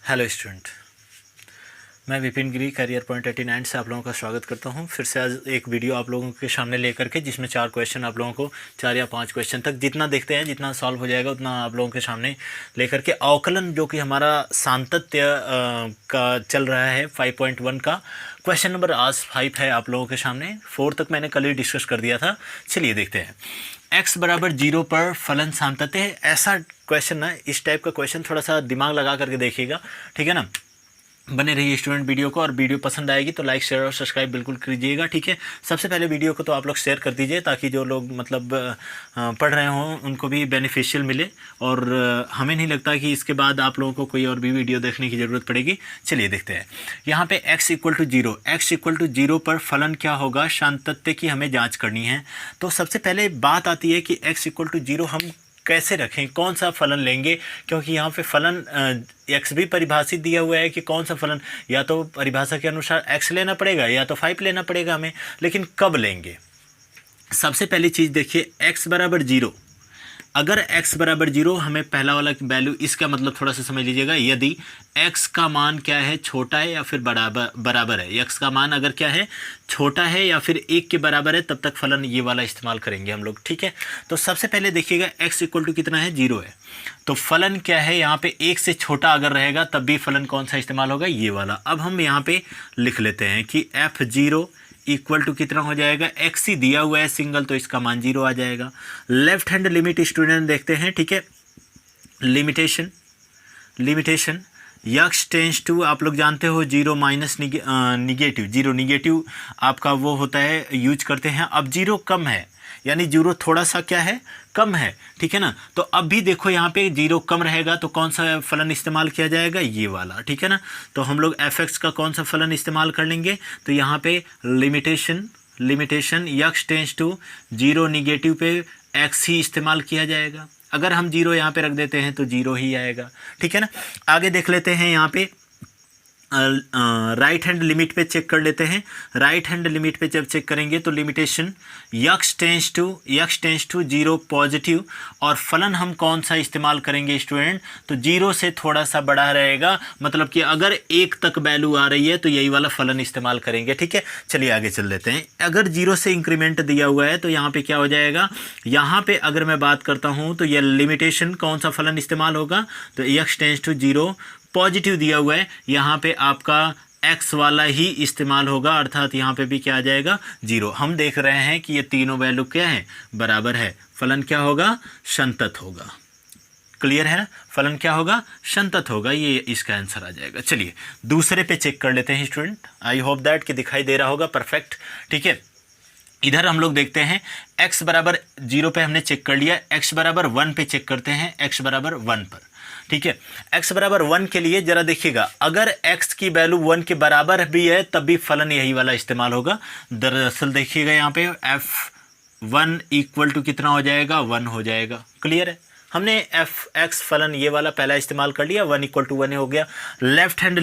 Hello student, मैं विपिन गिरी career point 89 से आप लोगों का स्वागत करता हूं। फिर से आज एक वीडियो आप लोगों के सामने लेकर के, जिसमें 4 क्वेश्चन आप लोगों को 4 या 5 क्वेश्चन तक जितना देखते हैं, जितना सॉल्व हो जाएगा उतना आप लोगों के सामने लेकर के अवकलन जो कि हमारा सांतत्य का चल रहा है 5.1 का क्वेश्चन नंबर आज 5 है आप लोगों के सामने। 4 तक मैंने कल ही डिस्कस कर दिया था। चलिए देखते हैं। x बराबर 0 पर फलन सांतत्य है, ऐसा क्वेश्चन ना, इस टाइप का क्वेश्चन थोड़ा सा दिमाग लगा करके देखिएगा, ठीक है ना। बने रहिए स्टूडेंट वीडियो को, और वीडियो पसंद आएगी तो लाइक शेयर और सब्सक्राइब बिल्कुल कीजिएगा, ठीक है। सबसे पहले वीडियो को तो आप लोग शेयर कर दीजिए, ताकि जो लोग मतलब पढ़ रहे हों उनको भी बेनिफिशियल मिले, और हमें नहीं लगता कि इसके बाद आप लोगों को कोई और भी वीडियो देखने की ज़रूरत पड़ेगी। चलिए देखते हैं। यहाँ पे x equal to 0, x equal to 0 पर फलन क्या होगा, सांतत्य की हमें जाँच करनी है। तो सबसे पहले बात आती है कि x इक्वल टू 0 हम कैसे रखें, कौन सा फलन लेंगे, क्योंकि यहाँ पे फलन x भी परिभाषित दिया हुआ है कि कौन सा फलन, या तो परिभाषा के अनुसार x लेना पड़ेगा या तो 5 लेना पड़ेगा हमें, लेकिन कब लेंगे। सबसे पहली चीज़ देखिए, x बराबर 0, अगर x बराबर 0 हमें पहला वाला वैल्यू, इसका मतलब थोड़ा सा समझ लीजिएगा, यदि x का मान क्या है, छोटा है या फिर बराबर है, x का मान अगर क्या है, छोटा है या फिर 1 के बराबर है, तब तक फलन ये वाला इस्तेमाल करेंगे हम लोग, ठीक है। तो सबसे पहले देखिएगा, x इक्वल टू कितना है, 0 है, तो फलन क्या है, यहाँ पे 1 से छोटा अगर रहेगा तब भी फलन कौन सा इस्तेमाल होगा, ये वाला। अब हम यहाँ पे लिख लेते हैं कि f0 इक्वल टू कितना हो जाएगा, x ही दिया हुआ है सिंगल, तो इसका मान 0 आ जाएगा। लेफ्ट हैंड लिमिट स्टूडेंट देखते हैं, ठीक है। लिमिटेशन यक्स टेंस टू, आप लोग जानते हो 0 माइनस निगेटिव, 0 निगेटिव आपका वो होता है, यूज करते हैं। अब 0 कम है, यानी 0 थोड़ा सा क्या है, कम है, ठीक है ना। तो अब भी देखो यहाँ पे 0 कम रहेगा तो कौन सा फलन इस्तेमाल किया जाएगा, ये वाला, ठीक है ना। तो हम लोग fx का कौन सा फलन इस्तेमाल कर लेंगे, तो यहाँ पे limitation x tends to 0 negative पे x ही इस्तेमाल किया जाएगा। अगर हम 0 यहाँ पे रख देते हैं तो 0 ही आएगा, ठीक है ना। आगे देख लेते हैं, यहाँ पे राइट हैंड लिमिट पे चेक कर लेते हैं। राइट हैंड लिमिट पे जब चेक करेंगे तो limitation x tends to 0 positive, और फलन हम कौन सा इस्तेमाल करेंगे स्टूडेंट, तो 0 से थोड़ा सा बड़ा रहेगा, मतलब कि अगर 1 तक वैल्यू आ रही है तो यही वाला फलन इस्तेमाल करेंगे, ठीक है। चलिए आगे चल लेते हैं। अगर 0 से इंक्रीमेंट दिया हुआ है तो यहाँ पे क्या हो जाएगा, यहाँ पे अगर मैं बात करता हूँ तो यह लिमिटेशन कौन सा फलन इस्तेमाल होगा, तो यक्स टेंस टू 0 पॉजिटिव दिया हुआ है, यहाँ पे आपका x वाला ही इस्तेमाल होगा, अर्थात यहाँ पे भी क्या आ जाएगा, 0। हम देख रहे हैं कि ये तीनों वैल्यू क्या है, बराबर है, फलन क्या होगा, संतत होगा। क्लियर है ना, फलन क्या होगा, संतत होगा, ये इसका आंसर आ जाएगा। चलिए दूसरे पे चेक कर लेते हैं स्टूडेंट। आई होप दैट कि दिखाई दे रहा होगा, परफेक्ट, ठीक है। इधर हम लोग देखते हैं, x बराबर 0 पे हमने चेक कर लिया, x बराबर 1 पे चेक करते हैं, x बराबर 1 पर, ठीक है। x बराबर 1 के लिए जरा देखिएगा, अगर x की वैल्यू 1 के बराबर भी है तब भी फलन यही वाला इस्तेमाल होगा। दरअसल देखिएगा यहाँ पे f1 इक्वल टू कितना हो जाएगा, 1 हो जाएगा। क्लियर है, हमने fx फलन ये वाला पहला इस्तेमाल कर लिया, 1 इक्वल टू 1 हो गया। लेफ्ट हैंड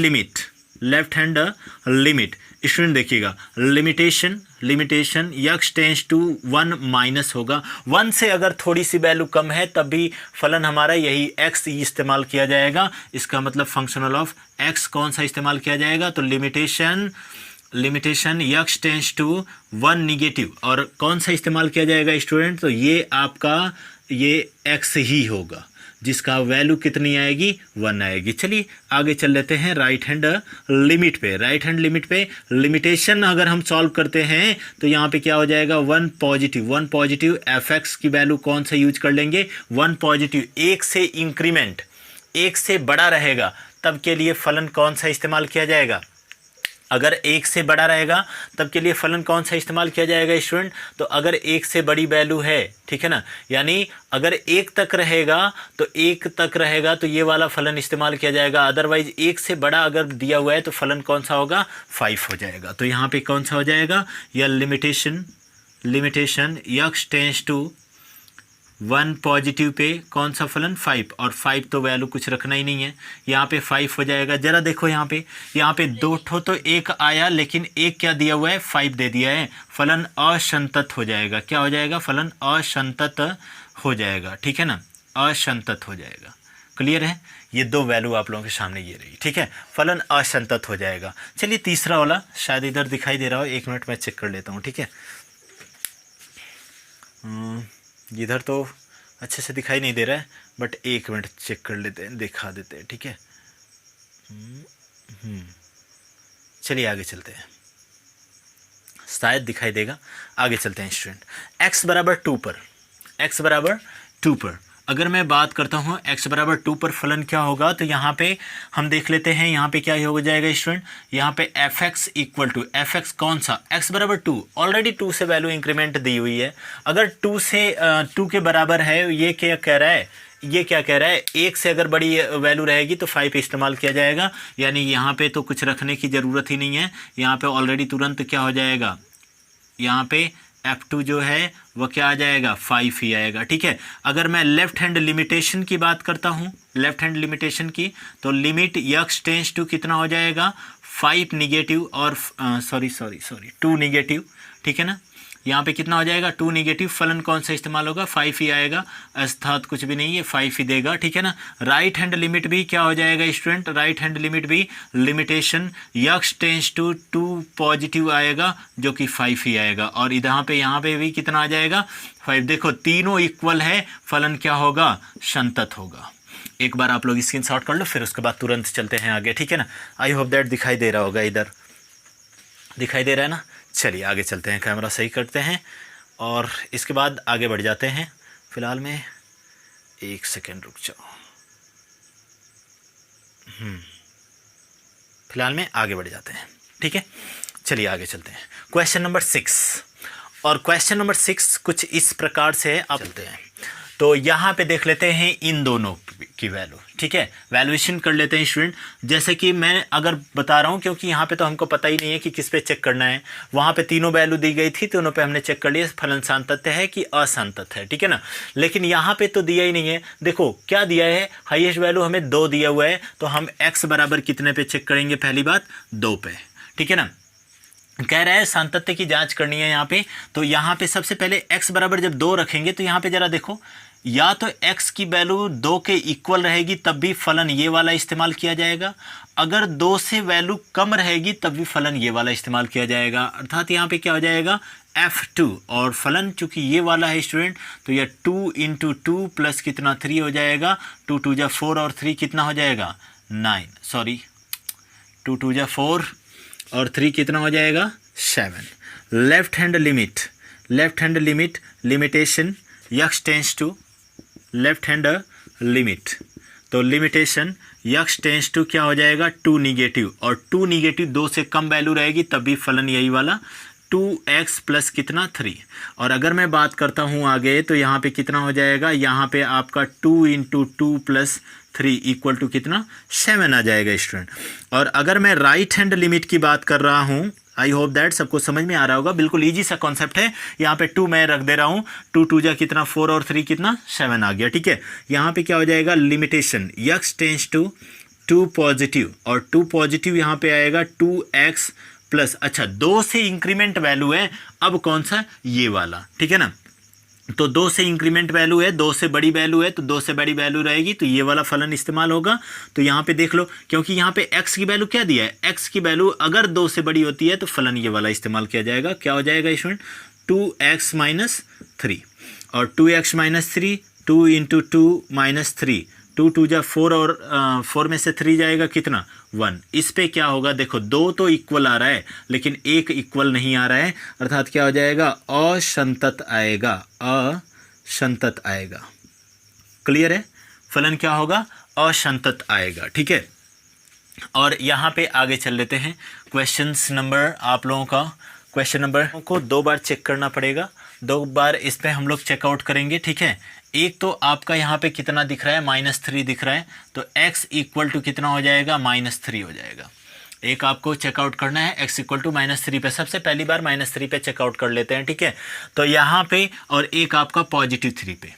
लिमिट स्टूडेंट देखिएगा, limitation x tends to 1 minus होगा, 1 से अगर थोड़ी सी वैल्यू कम है तब भी फलन हमारा यही x ही इस्तेमाल किया जाएगा। इसका मतलब फंक्शनल ऑफ x कौन सा इस्तेमाल किया जाएगा, तो limitation x tends to 1 negative, और कौन सा इस्तेमाल किया जाएगा स्टूडेंट, तो ये आपका ये x ही होगा, जिसका वैल्यू कितनी आएगी, 1 आएगी। चलिए आगे चल लेते हैं। राइट हैंड लिमिट पे लिमिटेशन अगर हम सॉल्व करते हैं तो यहाँ पे क्या हो जाएगा, 1 पॉजिटिव fx की वैल्यू कौन सा यूज कर लेंगे, 1 पॉजिटिव। 1 से इंक्रीमेंट 1 से बड़ा रहेगा तब के लिए फलन कौन सा इस्तेमाल किया जाएगा, अगर 1 से बड़ा रहेगा तब के लिए फलन कौन सा इस्तेमाल किया जाएगा स्टूडेंट, तो अगर 1 से बड़ी वैल्यू है, ठीक है ना, यानी अगर 1 तक रहेगा तो ये वाला फलन इस्तेमाल किया जाएगा। अदरवाइज 1 से बड़ा अगर दिया हुआ है तो फलन कौन सा होगा, 5 हो जाएगा। तो यहाँ पे कौन सा हो जाएगा, या limitation x tends to 1 positive पे कौन सा फलन, 5, और 5 तो वैल्यू कुछ रखना ही नहीं है, यहाँ पे 5 हो जाएगा। जरा देखो यहाँ पे 2 ठो तो 1 आया, लेकिन एक क्या दिया हुआ है, 5 दे दिया है, फलन असंतत हो जाएगा। क्या हो जाएगा, फलन असंतत हो जाएगा, ठीक है ना, असंतत हो जाएगा। क्लियर है, ये दो वैल्यू आप लोगों के सामने ये रही, ठीक है, फलन असंतत हो जाएगा। चलिए तीसरा वाला शायद इधर दिखाई दे रहा हो, 1 मिनट में चेक कर लेता हूँ, ठीक है। इधर तो अच्छे से दिखाई नहीं दे रहा है, बट 1 मिनट चेक कर लेते हैं, दिखा देते हैं, ठीक है। चलिए आगे चलते हैं, शायद दिखाई देगा, आगे चलते हैं स्टूडेंट। x बराबर 2 पर, x बराबर 2 पर अगर मैं बात करता हूँ x बराबर 2 पर फलन क्या होगा, तो यहाँ पे हम देख लेते हैं, यहाँ पे क्या हो जाएगा स्टूडेंट, यहाँ पे fx इक्वल टू fx कौन सा, x बराबर 2, ऑलरेडी 2 से वैल्यू इंक्रीमेंट दी हुई है, अगर 2 से 2 के बराबर है, ये क्या कह रहा है, ये क्या कह रहा है, 1 से अगर बड़ी वैल्यू रहेगी तो 5 इस्तेमाल किया जाएगा, यानी यहाँ पे तो कुछ रखने की ज़रूरत ही नहीं है, यहाँ पे ऑलरेडी तुरंत क्या हो जाएगा, यहाँ पे f2 जो है वह क्या आ जाएगा, 5 ही आएगा, ठीक है। अगर मैं लेफ्ट हैंड लिमिटेशन की बात करता हूँ, लेफ्ट हैंड लिमिटेशन की, तो लिमिट x टेंस टू कितना हो जाएगा, 5 निगेटिव और 2 निगेटिव, ठीक है ना, यहाँ पे कितना हो जाएगा, 2 निगेटिव, फलन कौन सा इस्तेमाल होगा, 5 ही आएगा, अर्थात कुछ भी नहीं है, 5 ही देगा, ठीक है ना। राइट हैंड लिमिट भी क्या हो जाएगा स्टूडेंट, राइट हैंड लिमिट भी limitation x tends to 2 positive आएगा, जो कि 5 ही आएगा, और यहाँ पे भी कितना आ जाएगा, 5। देखो तीनों इक्वल है, फलन क्या होगा, संतत होगा। एक बार आप लोग स्क्रीनशॉट कर लो, फिर उसके बाद तुरंत चलते हैं आगे, ठीक है ना। आई होप दैट दिखाई दे रहा होगा, इधर दिखाई दे रहा है ना। चलिए आगे चलते हैं, कैमरा सही करते हैं और इसके बाद आगे बढ़ जाते हैं। फिलहाल में 1 सेकेंड रुक जाओ, फिलहाल में आगे बढ़ जाते हैं, ठीक है। चलिए आगे चलते हैं, क्वेश्चन नंबर 6, और क्वेश्चन नंबर 6 कुछ इस प्रकार से है, आप चलते हैं। तो यहाँ पे देख लेते हैं इन दोनों की वैल्यू, ठीक है, वैल्यूएशन कर लेते हैं स्टूडेंट। जैसे कि मैं अगर बता रहा हूँ, क्योंकि यहाँ पे तो हमको पता ही नहीं है कि किस पे चेक करना है, वहाँ पे तीनों वैल्यू दी गई थी, तीनों पे हमने चेक कर लिया फलन सातत्य है कि असंतत है, ठीक है ना। लेकिन यहाँ पे तो दिया ही नहीं है, देखो क्या दिया है, हाईएस्ट वैल्यू हमें 2 दिया हुआ है, तो हम x बराबर कितने पे चेक करेंगे, पहली बात 2 पे, ठीक है ना। कह रहा है सातत्य की जांच करनी है यहाँ पे, तो यहाँ पे सबसे पहले x बराबर जब 2 रखेंगे, तो यहाँ पे जरा देखो, या तो x की वैल्यू 2 के इक्वल रहेगी तब भी फलन ये वाला इस्तेमाल किया जाएगा, अगर 2 से वैल्यू कम रहेगी तब भी फलन ये वाला इस्तेमाल किया जाएगा, अर्थात यहाँ पे क्या हो जाएगा, f2, और फलन चूंकि ये वाला है स्टूडेंट, तो यह 2 × 2 प्लस कितना 3 हो जाएगा, 2 × 2 = 4 और 3 कितना हो जाएगा 9, 2 × 2 = 4 और 3 कितना हो जाएगा 7। Left hand limit limitation x tends to left hand limit, तो लिमिटेशन x टेंस टू क्या हो जाएगा 2 निगेटिव, और 2 निगेटिव 2 से कम वैल्यू रहेगी तब भी फलन यही वाला 2x प्लस कितना 3। और अगर मैं बात करता हूँ आगे, तो यहाँ पे कितना हो जाएगा, यहाँ पे आपका 2 × 2 प्लस 3 इक्वल टू कितना 7 आ जाएगा स्टूडेंट। और अगर मैं राइट हैंड लिमिट की बात कर रहा हूँ, आई होप दैट सबको समझ में आ रहा होगा, बिल्कुल इजी सा कॉन्सेप्ट है। यहाँ पे 2 मैं रख दे रहा हूँ, 2 × 2 = कितना 4 और 3 कितना 7 आ गया, ठीक है। यहाँ पे क्या हो जाएगा, limitation x tends to 2 positive, और 2 पॉजिटिव यहाँ पे आएगा 2x प्लस, अच्छा 2 से इंक्रीमेंट वैल्यू है, अब कौन सा, ये वाला, ठीक है ना। तो 2 से इंक्रीमेंट वैल्यू है, 2 से बड़ी वैल्यू है, तो 2 से बड़ी वैल्यू रहेगी तो ये वाला फलन इस्तेमाल होगा। तो यहाँ पे देख लो, क्योंकि यहाँ पे x की वैल्यू क्या दिया है, x की वैल्यू अगर 2 से बड़ी होती है तो फलन ये वाला इस्तेमाल किया जाएगा। क्या हो जाएगा स्टूडेंट, 2x - 3, और 2x - 3 2 × 2 - 3, 2 × 2 = 4 और 4 में से 3 जाएगा कितना 1। इस पे क्या होगा, देखो 2 तो इक्वल आ रहा है लेकिन 1 इक्वल नहीं आ रहा है, अर्थात क्या हो जाएगा, असंतत आएगा, असंतत आएगा। क्लियर है, फलन क्या होगा, असंतत आएगा, ठीक है। और यहाँ पे आगे चल लेते हैं, क्वेश्चन नंबर आप लोगों का, क्वेश्चन नंबर को 2 बार चेक करना पड़ेगा, 2 बार इस पे हम लोग चेकआउट करेंगे, ठीक है। एक तो आपका यहाँ पे कितना दिख रहा है, -3 दिख रहा है, तो x इक्वल टू कितना हो जाएगा, -3 हो जाएगा। एक आपको चेकआउट करना है x इक्वल टू -3 पे, सबसे पहली बार -3 पे चेकआउट कर लेते हैं, ठीक है। तो यहाँ पे, और एक आपका +3 पे,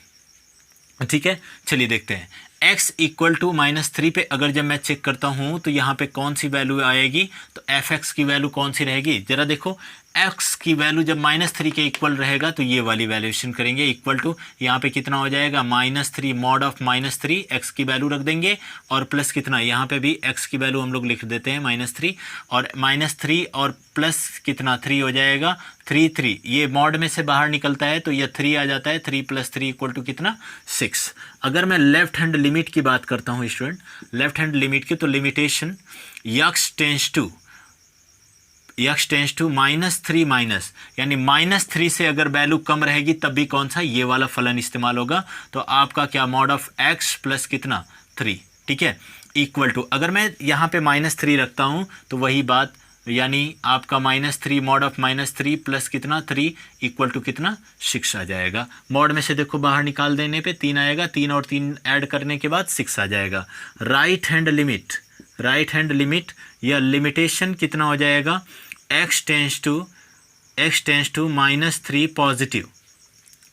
ठीक है। चलिए देखते हैं, x इक्वल टू -3 पे अगर जब मैं चेक करता हूँ तो यहाँ पे कौन सी वैल्यू आएगी, तो fx की वैल्यू कौन सी रहेगी, जरा देखो, x की वैल्यू जब -3 के इक्वल रहेगा तो ये वाली वैल्यूएशन करेंगे, इक्वल टू यहाँ पे कितना हो जाएगा -3 मॉड ऑफ -3 x की वैल्यू रख देंगे और प्लस कितना, यहाँ पे भी x की वैल्यू हम लोग लिख देते हैं -3 और -3 और प्लस कितना 3 हो जाएगा 3 ये मॉड में से बाहर निकलता है तो ये 3 आ जाता है, 3 + 3 इक्वल टू कितना 6। अगर मैं लेफ्ट हैंड लिमिट की बात करता हूँ स्टूडेंट, लेफ्ट हैंड लिमिट की, तो limitation x tends to -3 minus, यानी -3 से अगर वैल्यू कम रहेगी तब भी कौन सा, ये वाला फलन इस्तेमाल होगा। तो आपका क्या मॉड ऑफ x प्लस कितना 3, ठीक है, इक्वल टू, अगर मैं यहाँ पे -3 रखता हूँ तो वही बात, यानी आपका -3 मॉड ऑफ -3 प्लस कितना 3 इक्वल टू कितना 6 आ जाएगा। मॉड में से देखो बाहर निकाल देने पे 3 आएगा, 3 और 3 ऐड करने के बाद 6 आ जाएगा। राइट हैंड लिमिट या लिमिटेशन कितना हो जाएगा, x टेंस टू -3 पॉजिटिव,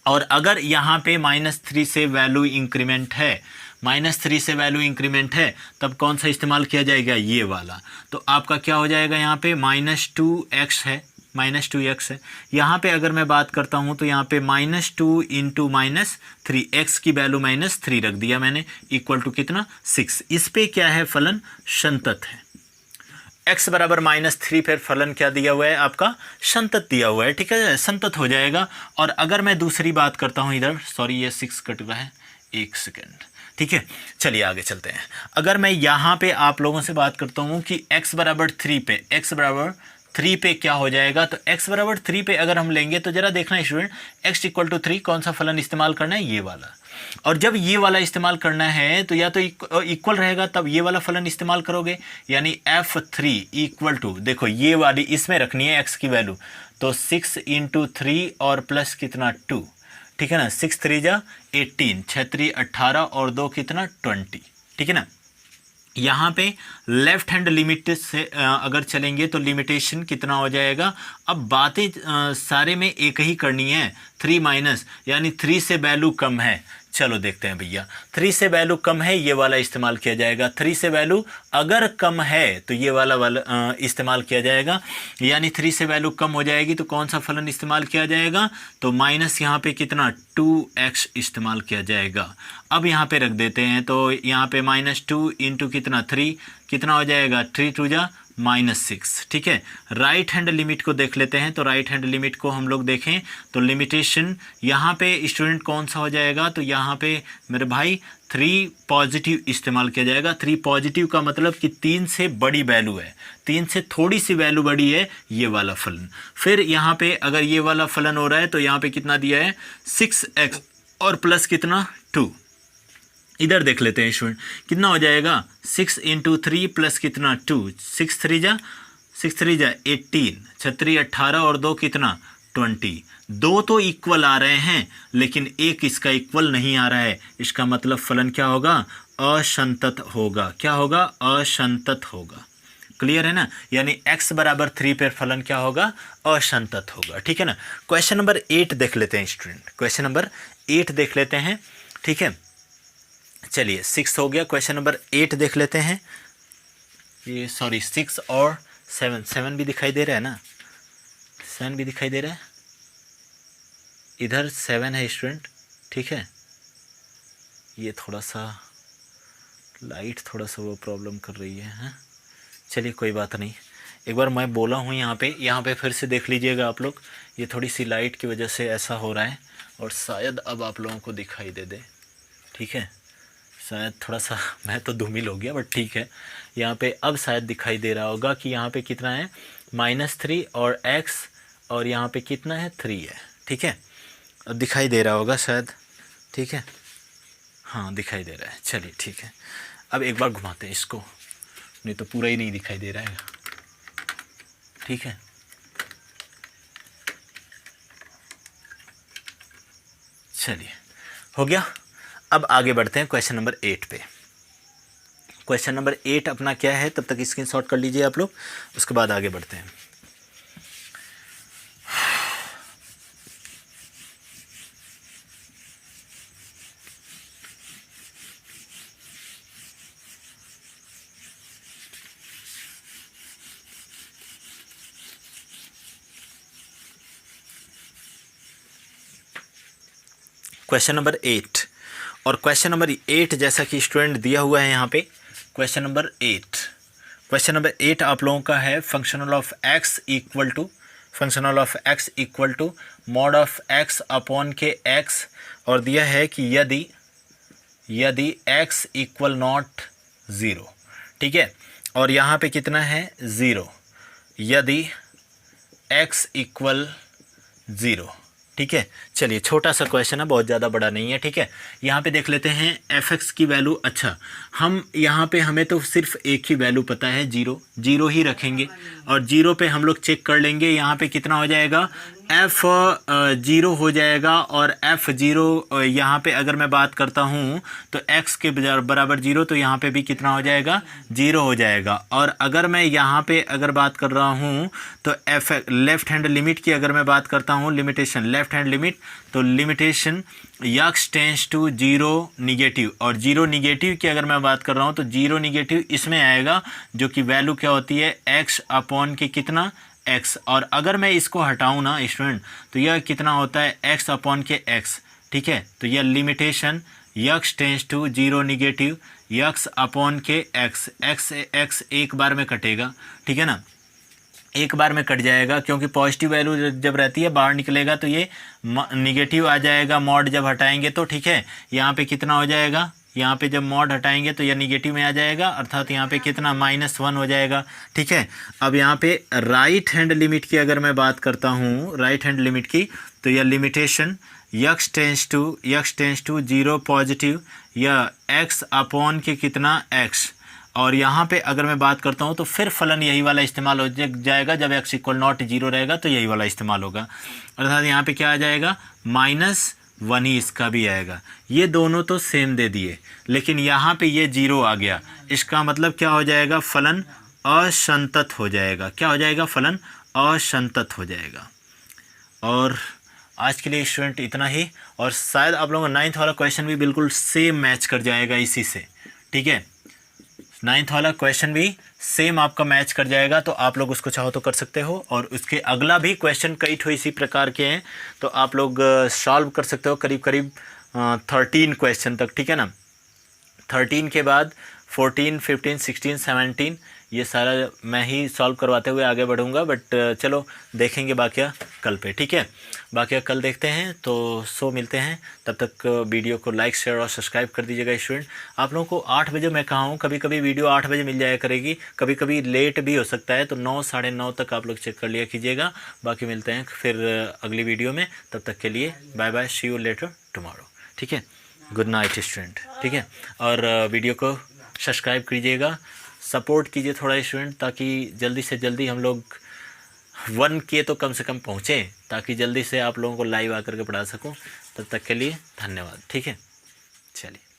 और अगर यहाँ पे -3 से वैल्यू इंक्रीमेंट है, -3 से वैल्यू इंक्रीमेंट है तब कौन सा इस्तेमाल किया जाएगा, ये वाला। तो आपका क्या हो जाएगा, यहाँ पे -2x है, -2x है। यहाँ पे अगर मैं बात करता हूँ तो यहाँ पे -2 इंटू -3, x की वैल्यू -3 रख दिया मैंने, इक्वल टू कितना 6। इस पे क्या है, फलन संतत है, x बराबर -3 पर फलन क्या दिया हुआ है, आपका संतत दिया हुआ है, ठीक है, संतत हो जाएगा। और अगर मैं दूसरी बात करता हूँ इधर, सॉरी ये 6 कट रहा है, 1 सेकेंड, ठीक है, चलिए आगे चलते हैं। अगर मैं यहाँ पे आप लोगों से बात करता हूँ कि x बराबर 3 पे क्या हो जाएगा, तो x बराबर 3 पे अगर हम लेंगे तो जरा देखना स्टूडेंट, x इक्वल टू 3 कौन सा फलन इस्तेमाल करना है, ये वाला। और जब ये वाला इस्तेमाल करना है तो या तो इक्वल रहेगा तब ये वाला फलन इस्तेमाल करोगे, यानी f3 इक्वल टू, देखो ये वाली इसमें रखनी है x की वैल्यू, तो 6 इंटू 3 और प्लस कितना 2, ठीक है ना, 6 3 जा 18, 6 3 18 और 2 कितना 20, ठीक है ना। यहाँ पे लेफ्ट हैंड लिमिट से अगर चलेंगे तो लिमिटेशन कितना हो जाएगा, अब बातें सारे में एक ही करनी है, 3 माइनस, यानी 3 से वैल्यू कम है। चलो देखते हैं भैया, 3 से वैल्यू कम है, ये वाला इस्तेमाल किया जाएगा। 3 से वैल्यू अगर कम है तो ये वाला इस्तेमाल किया जाएगा, यानी 3 से वैल्यू कम हो जाएगी तो कौन सा फलन इस्तेमाल किया जाएगा, तो माइनस यहाँ पे कितना 2x इस्तेमाल किया जाएगा। अब यहाँ पे रख देते हैं, तो यहाँ पे -2 इंटू कितना 3, कितना हो जाएगा 3 2 जा -6, ठीक है। राइट हैंड लिमिट को देख लेते हैं, तो राइट हैंड लिमिट को हम लोग देखें तो लिमिटेशन यहाँ पे स्टूडेंट कौन सा हो जाएगा, तो यहाँ पे मेरे भाई 3 पॉजिटिव इस्तेमाल किया जाएगा। 3 पॉजिटिव का मतलब कि 3 से बड़ी वैल्यू है, 3 से थोड़ी सी वैल्यू बड़ी है, ये वाला फलन। फिर यहाँ पे अगर ये वाला फलन हो रहा है तो यहाँ पे कितना दिया है 6x और प्लस कितना 2, इधर देख लेते हैं स्टूडेंट, कितना हो जाएगा 6 इंटू 3 प्लस कितना 2, 6 3 जा 18, 6 3 18 और 2 कितना 20। दो तो इक्वल आ रहे हैं लेकिन एक इसका इक्वल नहीं आ रहा है, इसका मतलब फलन क्या होगा, असंतत होगा। क्या होगा, असंतत होगा। क्लियर है ना, यानी x बराबर 3 पर फलन क्या होगा, असंतत होगा, ठीक है ना। क्वेश्चन नंबर 8 देख लेते हैं स्टूडेंट, क्वेश्चन नंबर 8 देख लेते हैं, ठीक है। चलिए 6 हो गया, क्वेश्चन नंबर 8 देख लेते हैं। ये सॉरी 6 और 7 भी दिखाई दे रहा है ना, 7 भी दिखाई दे रहा है, इधर 7 है स्टूडेंट, ठीक है। ये थोड़ा सा लाइट थोड़ा सा वो प्रॉब्लम कर रही है, हाँ? चलिए कोई बात नहीं, एक बार मैं बोला हूँ यहाँ पे फिर से देख लीजिएगा आप लोग, ये थोड़ी सी लाइट की वजह से ऐसा हो रहा है और शायद अब आप लोगों को दिखाई दे, ठीक है। शायद थोड़ा सा मैं तो धूमिल हो गया, बट ठीक है, यहाँ पे अब शायद दिखाई दे रहा होगा कि यहाँ पे कितना है -3 और x और यहाँ पे कितना है 3 है, ठीक है। अब दिखाई दे रहा होगा शायद, ठीक है, हाँ दिखाई दे रहा है। चलिए ठीक है, अब एक बार घुमाते हैं इसको, नहीं तो पूरा ही नहीं दिखाई दे रहा है, ठीक है। चलिए हो गया, अब आगे बढ़ते हैं क्वेश्चन नंबर 8 पे। क्वेश्चन नंबर 8 अपना क्या है, तब तक स्क्रीनशॉट कर लीजिए आप लोग, उसके बाद आगे बढ़ते हैं। Question number 8। और क्वेश्चन नंबर 8 जैसा कि स्टूडेंट दिया हुआ है यहाँ पे, क्वेश्चन नंबर 8 आप लोगों का है functional of x equal to mod of x upon के एक्स, और दिया है कि यदि x इक्वल नॉट 0, ठीक है, और यहाँ पे कितना है 0, यदि x इक्वल 0, ठीक है। चलिए छोटा सा क्वेश्चन है, बहुत ज़्यादा बड़ा नहीं है, ठीक है। यहाँ पे देख लेते हैं fx की वैल्यू। अच्छा, हम यहाँ पे हमें तो सिर्फ एक ही वैल्यू पता है, 0 ही रखेंगे, और 0 पे हम लोग चेक कर लेंगे यहाँ पे कितना हो जाएगा, f 0 हो जाएगा, और f 0 यहाँ पे अगर मैं बात करता हूँ तो x के बराबर 0, तो यहाँ पे भी कितना हो जाएगा, 0 हो जाएगा। और अगर मैं यहाँ पे अगर बात कर रहा हूँ तो f लेफ्ट हैंड लिमिट की अगर मैं बात करता हूँ, लिमिटेशन लेफ्ट हैंड लिमिट, तो limitation x tends to 0 negative, और 0 निगेटिव की अगर मैं बात कर रहा हूँ तो 0 निगेटिव इसमें आएगा, जो कि वैल्यू क्या होती है, x अपॉन के कितना, x। और अगर मैं इसको हटाऊं ना स्टूडेंट, तो यह कितना होता है, x अपॉन के x, ठीक है। तो यह limitation x tends to 0 negative x upon के x एक बार में कटेगा, ठीक है ना, एक बार में कट जाएगा, क्योंकि पॉजिटिव वैल्यू जब रहती है बाहर निकलेगा तो ये निगेटिव आ जाएगा, मॉड जब हटाएंगे तो, ठीक है। यहाँ पे कितना हो जाएगा, यहाँ पे जब मॉड हटाएंगे तो यह निगेटिव में आ जाएगा, अर्थात यहाँ पे कितना, -1 हो जाएगा, ठीक है। अब यहाँ पे राइट हैंड लिमिट की अगर मैं बात करता हूँ, राइट हैंड लिमिट की, तो यह limitation x tends to 0 positive, या x अपॉन के कितना, x। और यहाँ पे अगर मैं बात करता हूँ तो फिर फलन यही वाला इस्तेमाल हो जाएगा, जब x इक्वल नॉट 0 रहेगा तो यही वाला इस्तेमाल होगा, अर्थात यहाँ पे क्या आ जाएगा, -1 ही इसका भी आएगा। ये दोनों तो सेम दे दिए, लेकिन यहाँ पे ये 0 आ गया, इसका मतलब क्या हो जाएगा, फलन असंतत हो जाएगा। क्या हो जाएगा, फलन असंतत हो जाएगा। और आज के लिए स्टूडेंट इतना ही, और शायद आप लोगों का 9th वाला क्वेश्चन भी बिल्कुल सेम मैच कर जाएगा इसी से, ठीक है। 9th वाला क्वेश्चन भी सेम आपका मैच कर जाएगा, तो आप लोग उसको चाहो तो कर सकते हो। और उसके अगला भी क्वेश्चन कई ठो इसी प्रकार के हैं, तो आप लोग सॉल्व कर सकते हो करीब 13 क्वेश्चन तक, ठीक है ना। 13 के बाद 14, 15, 16, 17 ये सारा मैं ही सॉल्व करवाते हुए आगे बढ़ूंगा, बट चलो देखेंगे बाकिया कल पे, ठीक है। बाकिया कल देखते हैं, तो मिलते हैं, तब तक वीडियो को लाइक, शेयर और सब्सक्राइब कर दीजिएगा स्टूडेंट। आप लोगों को 8 बजे मैं कहा हूँ, कभी कभी वीडियो 8 बजे मिल जाया करेगी, कभी कभी लेट भी हो सकता है, तो 9, 9:30 तक आप लोग चेक कर लिया कीजिएगा। बाकी मिलते हैं फिर अगली वीडियो में, तब तक के लिए bye bye, see you later tomorrow, ठीक है। गुड नाइट स्टूडेंट, ठीक है। और वीडियो को सब्सक्राइब कीजिएगा, सपोर्ट कीजिए थोड़ा स्टूडेंट, ताकि जल्दी से जल्दी हम लोग 1K तो कम से कम पहुँचे, ताकि जल्दी से आप लोगों को लाइव आकर के पढ़ा सकूं। तब तक के लिए धन्यवाद, ठीक है। चलिए।